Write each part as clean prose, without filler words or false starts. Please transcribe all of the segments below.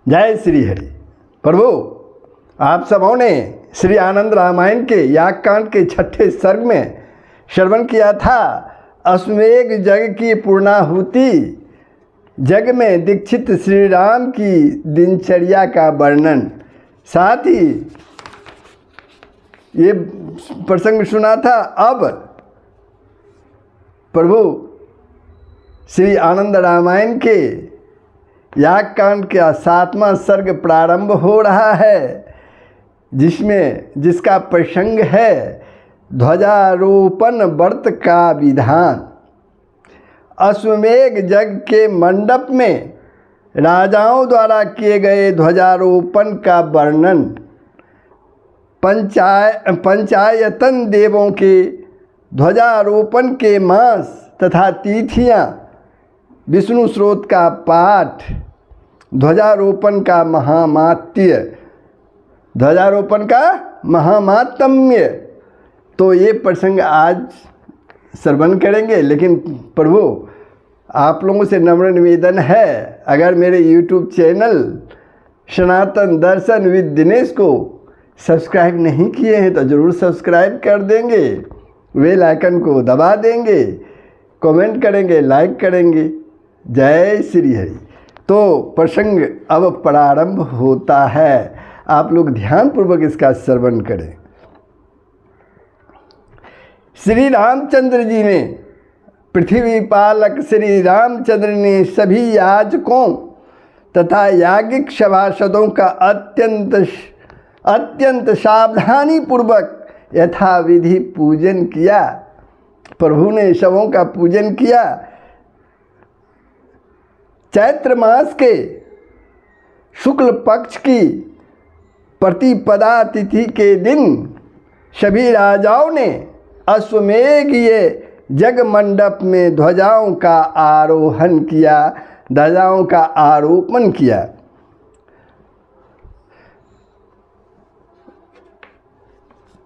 जय श्री हरि। प्रभु, आप सबों ने श्री आनंद रामायण के यागकांड के 6ठे सर्ग में श्रवण किया था। अश्वमेघ जग की पूर्णाहुति, जग में दीक्षित श्री राम की दिनचर्या का वर्णन, साथ ही ये प्रसंग सुना था। अब प्रभु श्री आनंद रामायण के यागकांड का 7वां सर्ग प्रारंभ हो रहा है, जिसका प्रसंग है ध्वजारोपण व्रत का विधान। अश्वमेघ जग के मंडप में राजाओं द्वारा किए गए ध्वजारोपण का वर्णन, पंचायतन देवों के ध्वजारोपण के मास तथा तिथियां, विष्णु स्रोत का पाठ, ध्वजारोपण का महामात्म्य, ध्वजारोपण का महामात्म्य। तो ये प्रसंग आज श्रवण करेंगे। लेकिन प्रभु, आप लोगों से नम्र निवेदन है, अगर मेरे YouTube channel Sanatan Darshan with Dinesh को सब्सक्राइब नहीं किए हैं तो ज़रूर सब्सक्राइब कर देंगे, बेल आइकन को दबा देंगे, कमेंट करेंगे, लाइक करेंगे। जय श्री हरि। तो प्रसंग अब प्रारंभ होता है, आप लोग ध्यानपूर्वक इसका श्रवण करें। श्री रामचंद्र जी ने, पृथ्वी पालक श्री रामचंद्र ने सभी याजकों तथा याज्ञिक सभासदों का अत्यंत सावधानी पूर्वक यथाविधि पूजन किया। प्रभु ने शवों का पूजन किया। चैत्र मास के शुक्ल पक्ष की प्रतिपदा तिथि के दिन सभी राजाओं ने अश्वमेघीय जग मंडप में ध्वजाओं का आरोहण किया, ध्वजाओं का आरोपण किया।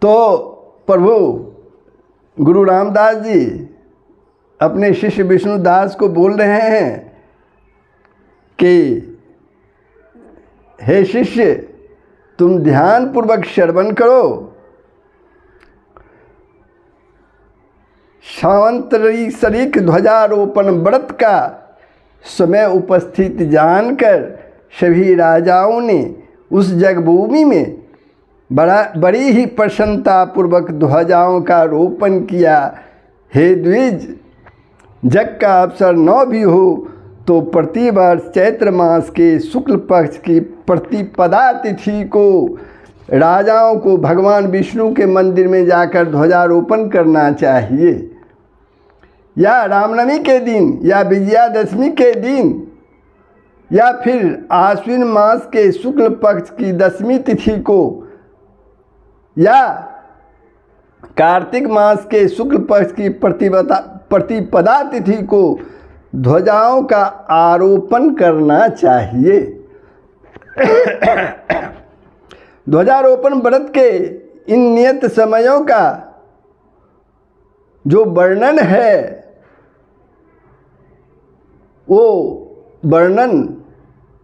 तो प्रभु गुरु रामदास जी अपने शिष्य विष्णुदास को बोल रहे हैं कि हे शिष्य, तुम ध्यानपूर्वक श्रवण करो। सावंतरिक ध्वजारोपण व्रत का समय उपस्थित जानकर सभी राजाओं ने उस जगभूमि में बड़ी ही प्रसन्नतापूर्वक ध्वजाओं का रोपण किया। हे द्विज, जग का अवसर न भी हो तो प्रतिवर्ष चैत्र मास के शुक्ल पक्ष की प्रतिपदा तिथि को राजाओं को भगवान विष्णु के मंदिर में जाकर ध्वजारोपण करना चाहिए, या रामनवमी के दिन, या विजयादशमी के दिन, या फिर आश्विन मास के शुक्ल पक्ष की 10वीं तिथि को, या कार्तिक मास के शुक्ल पक्ष की प्रतिपदा तिथि को ध्वजाओं का आरोपण करना चाहिए। ध्वजारोपण व्रत के इन नियत समयों का जो वर्णन है, वो वर्णन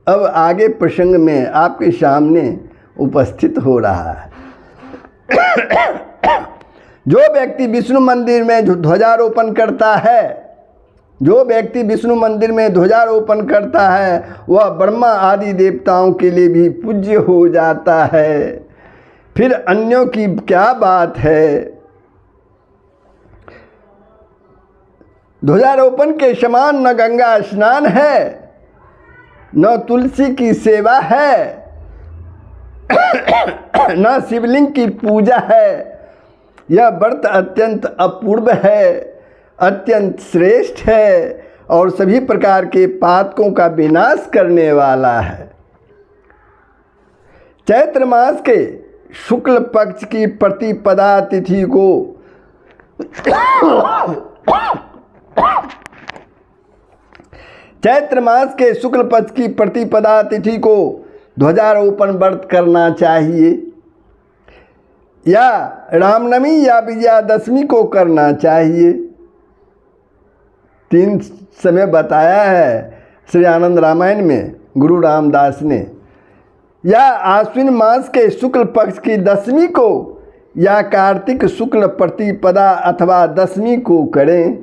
अब आगे प्रसंग में आपके सामने उपस्थित हो रहा है। जो व्यक्ति विष्णु मंदिर में ध्वजारोपण करता है, जो व्यक्ति विष्णु मंदिर में ध्वजारोपण करता है, वह ब्रह्मा आदि देवताओं के लिए भी पूज्य हो जाता है। फिर अन्यों की क्या बात है। ध्वजारोपण के समान न गंगा स्नान है, न तुलसी की सेवा है, न शिवलिंग की पूजा है। यह व्रत अत्यंत अपूर्व है, अत्यंत श्रेष्ठ है और सभी प्रकार के पातकों का विनाश करने वाला है। चैत्र मास के शुक्ल पक्ष की प्रतिपदा तिथि को चैत्र मास के शुक्ल पक्ष की प्रतिपदा तिथि को ध्वजारोपण व्रत करना चाहिए, या रामनवमी या विजयादशमी को करना चाहिए। 3 समय बताया है श्री आनंद रामायण में गुरु रामदास ने। या आश्विन मास के शुक्ल पक्ष की दशमी को या कार्तिक शुक्ल प्रतिपदा अथवा दशमी को करें।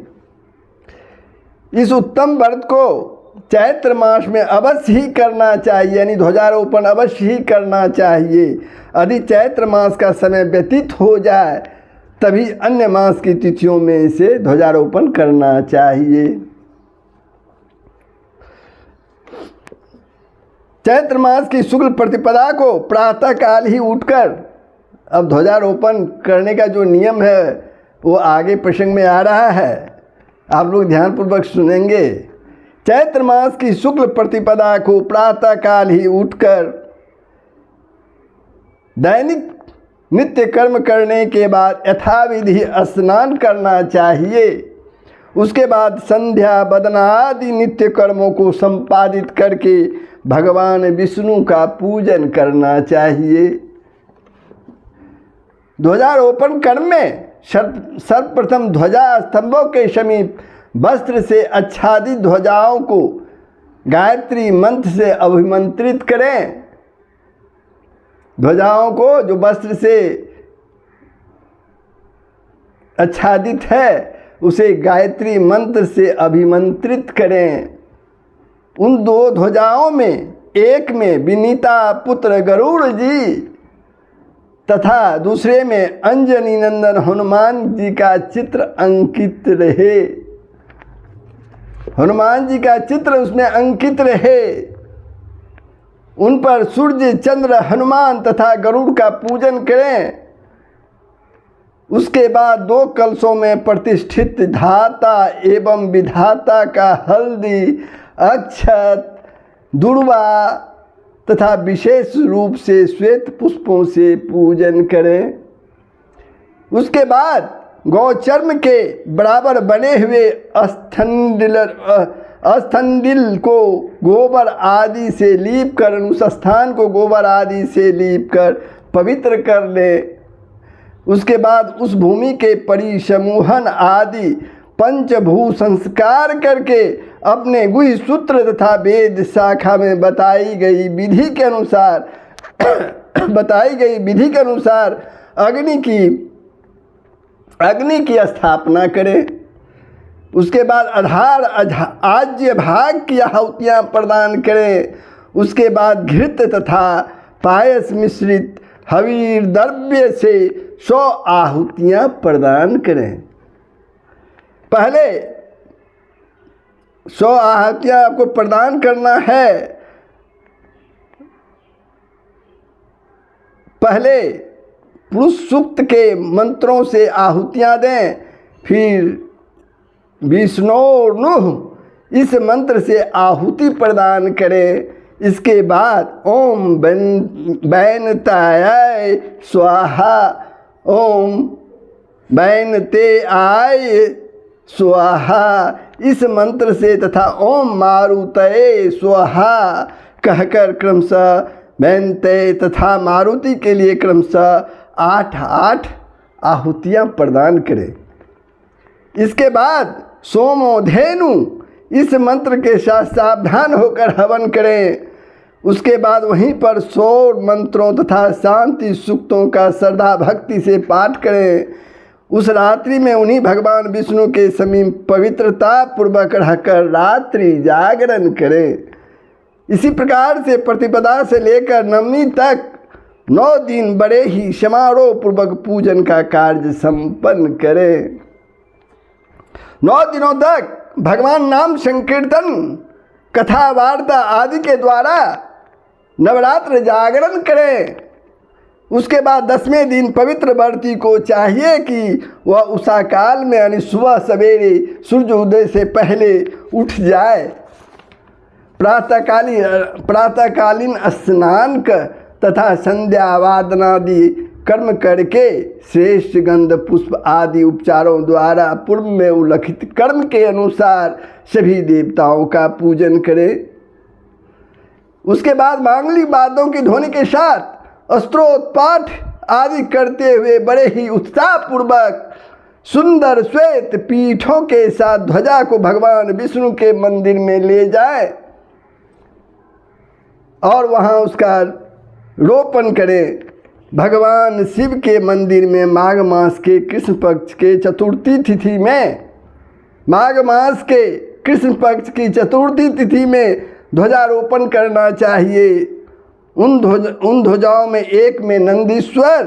इस उत्तम व्रत को चैत्र मास में अवश्य ही करना चाहिए, यानी ध्वजारोपण अवश्य ही करना चाहिए। यदि चैत्र मास का समय व्यतीत हो जाए तभी अन्य मास की तिथियों में इसे ध्वजारोपण करना चाहिए। चैत्र मास की शुक्ल प्रतिपदा को प्रातः काल ही उठकर, अब ध्वजारोपण करने का जो नियम है वो आगे प्रसंग में आ रहा है, आप लोग ध्यानपूर्वक सुनेंगे। चैत्र मास की शुक्ल प्रतिपदा को प्रातः काल ही उठकर दैनिक नित्य कर्म करने के बाद यथाविधि स्नान करना चाहिए। उसके बाद संध्या वदना आदि नित्य कर्मों को संपादित करके भगवान विष्णु का पूजन करना चाहिए। ध्वजारोपण कर्म में सर्वप्रथम ध्वजा स्तंभों के समीप वस्त्र से आच्छादित ध्वजाओं को गायत्री मंत्र से अभिमंत्रित करें। ध्वजाओं को जो वस्त्र से आच्छादित है उसे गायत्री मंत्र से अभिमंत्रित करें। उन दो ध्वजाओं में एक में विनीता पुत्र गरुड़ जी तथा दूसरे में अंजनी नंदन हनुमान जी का चित्र अंकित रहे। हनुमान जी का चित्र उसमें अंकित रहे। उन पर सूर्य चंद्र हनुमान तथा गरुड़ का पूजन करें। उसके बाद दो कलशों में प्रतिष्ठित धाता एवं विधाता का हल्दी अक्षत दुर्वा तथा विशेष रूप से श्वेत पुष्पों से पूजन करें। उसके बाद गौचर्म के बराबर बने हुए स्थंडिल को गोबर आदि से लीप कर, उस स्थान को गोबर आदि से लीप कर पवित्र कर ले। उसके बाद उस भूमि के परिसमूहन आदि पंचभू संस्कार करके अपने गुह्य सूत्र तथा वेद शाखा में बताई गई विधि के अनुसार अग्नि की स्थापना करें। उसके बाद आधार आज्य भाग की आहुतियाँ प्रदान करें। उसके बाद घृत तथा पायस मिश्रित हवीर द्रव्य से 100 आहुतियाँ प्रदान करें। पहले 100 आहुतियाँ आपको प्रदान करना है। पहले पुरुष सूक्त के मंत्रों से आहुतियाँ दें, फिर विष्णोर्नुः इस मंत्र से आहुति प्रदान करें। इसके बाद ओम बैनताय स्वाहा, ओम बैनते आय स्वाहा इस मंत्र से तथा ओम मारुतये स्वाहा कहकर क्रमशः बैनते तथा मारुति के लिए क्रमशः 8 आहुतियाँ प्रदान करें। इसके बाद सोमोधेनु इस मंत्र के साथ सावधान होकर हवन करें। उसके बाद वहीं पर 100 मंत्रों तथा शांति सूक्तों का श्रद्धा भक्ति से पाठ करें। उस रात्रि में उन्हीं भगवान विष्णु के समीप पवित्रता पूर्वक रहकर रात्रि जागरण करें। इसी प्रकार से प्रतिपदा से लेकर नवमी तक 9 दिन बड़े ही समारोह पूर्वक पूजन का कार्य संपन्न करें। 9 दिनों तक भगवान नाम संकीर्तन कथा वार्ता आदि के द्वारा नवरात्र जागरण करें। उसके बाद 10वें दिन पवित्र व्रती को चाहिए कि वह उषा काल में यानी सुबह सवेरे सूर्य उदय से पहले उठ जाए, प्रातःकालीन स्नान कर तथा संध्या वादनादि कर्म करके श्रेष्ठ गंध पुष्प आदि उपचारों द्वारा पूर्व में उल्लिखित कर्म के अनुसार सभी देवताओं का पूजन करें। उसके बाद मांगलिक वाद्यों की ध्वनि के साथ अस्त्रोत्पाठ आदि करते हुए बड़े ही उत्साहपूर्वक सुंदर श्वेत पीठों के साथ ध्वजा को भगवान विष्णु के मंदिर में ले जाए और वहाँ उसका रोपण करें। भगवान शिव के मंदिर में माघ मास के कृष्ण पक्ष के चतुर्थी तिथि में, माघ मास के कृष्ण पक्ष की चतुर्थी तिथि में ध्वजारोपण करना चाहिए। उन ध्वजाओं में एक में नंदीश्वर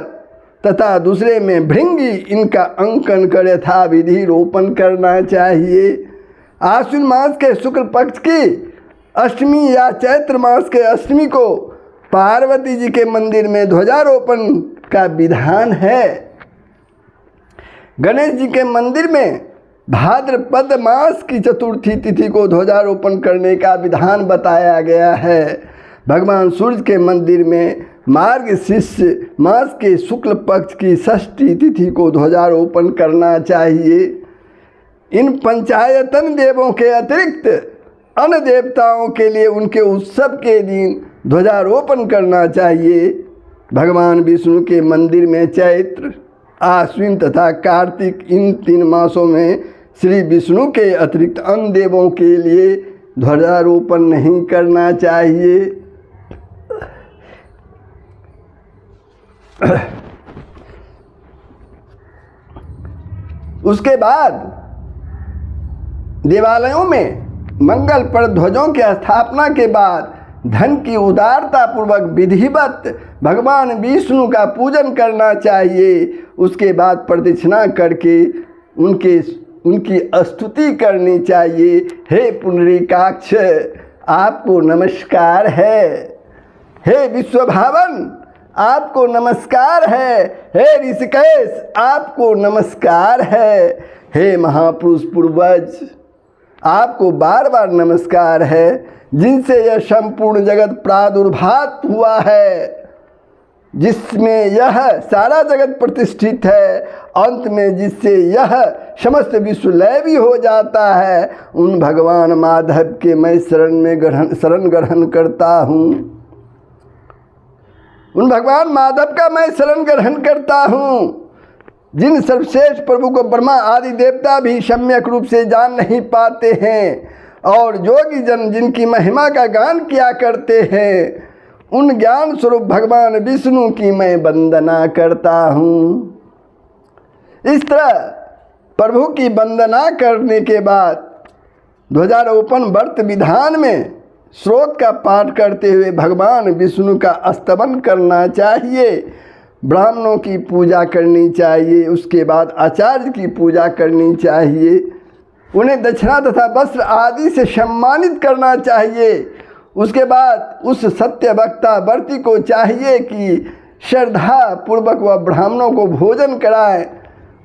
तथा दूसरे में भृंगी, इनका अंकन कर यथाविधि रोपण करना चाहिए। आश्विन मास के शुक्ल पक्ष की अष्टमी या चैत्र मास के अष्टमी को पार्वती जी के मंदिर में ध्वजारोपण का विधान है। गणेश जी के मंदिर में भाद्रपद मास की चतुर्थी तिथि को ध्वजारोपण करने का विधान बताया गया है। भगवान सूर्य के मंदिर में मार्गशीर्ष मास के शुक्ल पक्ष की षष्ठी तिथि को ध्वजारोपण करना चाहिए। इन पंचायतन देवों के अतिरिक्त अन्य देवताओं के लिए उनके उत्सव के दिन ध्वजारोपण करना चाहिए। भगवान विष्णु के मंदिर में चैत्र, आश्विन तथा कार्तिक, इन 3 मासों में श्री विष्णु के अतिरिक्त अन्य देवों के लिए ध्वजारोपण नहीं करना चाहिए। उसके बाद देवालयों में मंगलप्रद ध्वजों की स्थापना के बाद धन की उदारता पूर्वक विधिवत भगवान विष्णु का पूजन करना चाहिए। उसके बाद प्रदक्षिणा करके उनकी स्तुति करनी चाहिए। हे पुंडरीकाक्ष, आपको नमस्कार है। हे विश्वभावन, आपको नमस्कार है। हे ऋषिकेश, आपको नमस्कार है। हे महापुरुष पूर्वज, आपको बार बार नमस्कार है, जिनसे यह संपूर्ण जगत प्रादुर्भात हुआ है, जिसमें यह सारा जगत प्रतिष्ठित है, अंत में जिससे यह समस्त विश्व लय भी हो जाता है। उन भगवान माधव के मैं शरण ग्रहण करता हूँ। उन भगवान माधव का मैं शरण ग्रहण करता हूँ, जिन सर्वश्रेष्ठ प्रभु को ब्रह्मा आदि देवता भी सम्यक रूप से जान नहीं पाते हैं, और योगी जन जिनकी महिमा का गान किया करते हैं, उन ज्ञान स्वरूप भगवान विष्णु की मैं वंदना करता हूँ। इस तरह प्रभु की वंदना करने के बाद ध्वजारोपण व्रत विधान में श्लोक का पाठ करते हुए भगवान विष्णु का स्तवन करना चाहिए। ब्राह्मणों की पूजा करनी चाहिए। उसके बाद आचार्य की पूजा करनी चाहिए। उन्हें दक्षिणा तथा वस्त्र आदि से सम्मानित करना चाहिए। उसके बाद उस सत्य वक्ता व्रती को चाहिए कि श्रद्धा पूर्वक वह ब्राह्मणों को भोजन कराए।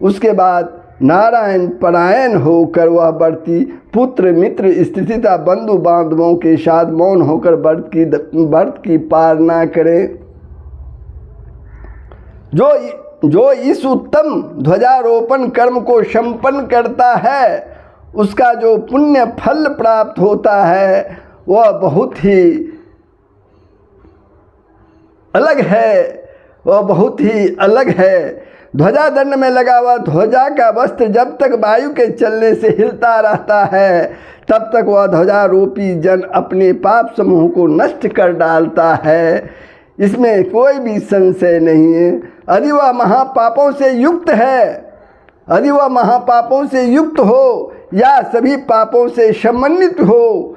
उसके बाद नारायण परायण होकर वह व्रती पुत्र मित्र स्थिति तथा बंधु बांधवों के साथ मौन होकर व्रत की पालना करे। जो इस उत्तम ध्वजारोपण कर्म को संपन्न करता है, उसका जो पुण्य फल प्राप्त होता है वह बहुत ही अलग है। वह बहुत ही अलग है। ध्वजा दंड में लगा हुआ ध्वजा का वस्त्र जब तक वायु के चलने से हिलता रहता है, तब तक वह ध्वजारोपी जन अपने पाप समूह को नष्ट कर डालता है। इसमें कोई भी संशय नहीं है। यदि वह महापापों से युक्त है, यदि वह महापापों से युक्त हो या सभी पापों से समन्वित हो,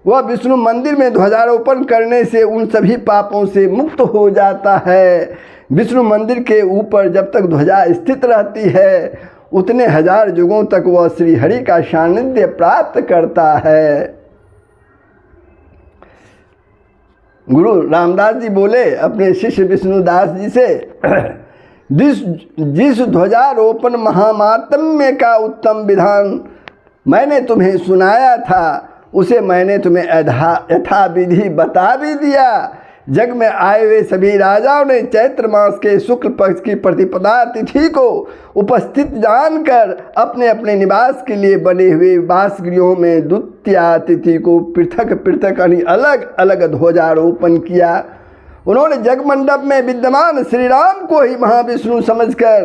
वह विष्णु मंदिर में ध्वजारोपण करने से उन सभी पापों से मुक्त हो जाता है। विष्णु मंदिर के ऊपर जब तक ध्वजा स्थित रहती है, उतने 1000 युगों तक वह श्री हरि का सानिध्य प्राप्त करता है। गुरु रामदास जी बोले अपने शिष्य विष्णुदास जी से, जिस ध्वजारोपण महामात्म्य का उत्तम विधान मैंने तुम्हें सुनाया था, उसे मैंने तुम्हें यथाविधि बता भी दिया। जग में आए हुए सभी राजाओं ने चैत्र मास के शुक्ल पक्ष की प्रतिपदा तिथि को उपस्थित जानकर अपने अपने निवास के लिए बने हुए वासगृहों में द्वितीया तिथि को पृथक पृथक यानी अलग अलग ध्वजारोपण किया। उन्होंने जगमंडप में विद्यमान श्री राम को ही महाविष्णु समझकर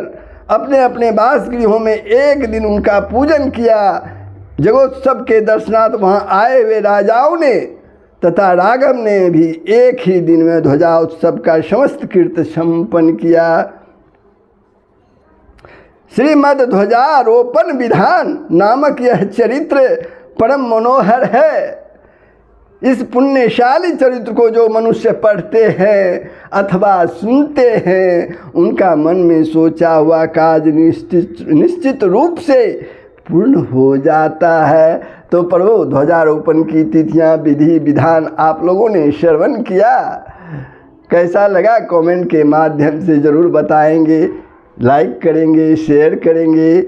अपने अपने वासगृहों में एक दिन उनका पूजन किया। जगोत्सव के दर्शनार्थ वहाँ आए हुए राजाओं ने तथा राघव ने भी एक ही दिन में ध्वजा उत्सव का समस्त कृत संपन्न किया। श्रीमद् ध्वजारोपण विधान नामक यह चरित्र परम मनोहर है। इस पुण्यशाली चरित्र को जो मनुष्य पढ़ते हैं अथवा सुनते हैं, उनका मन में सोचा हुआ कार्य निश्चित रूप से पूर्ण हो जाता है। तो प्रभु, ध्वजारोपण की तिथियां, विधि विधान आप लोगों ने श्रवण किया, कैसा लगा कमेंट के माध्यम से ज़रूर बताएंगे, लाइक करेंगे, शेयर करेंगे।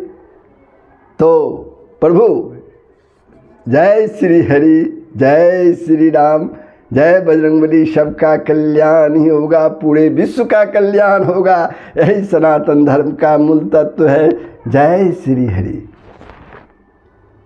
तो प्रभु, जय श्री हरि, जय श्री राम, जय बजरंगबली। सबका कल्याण ही होगा, पूरे विश्व का कल्याण होगा। यही सनातन धर्म का मूल तत्व है। जय श्री हरि।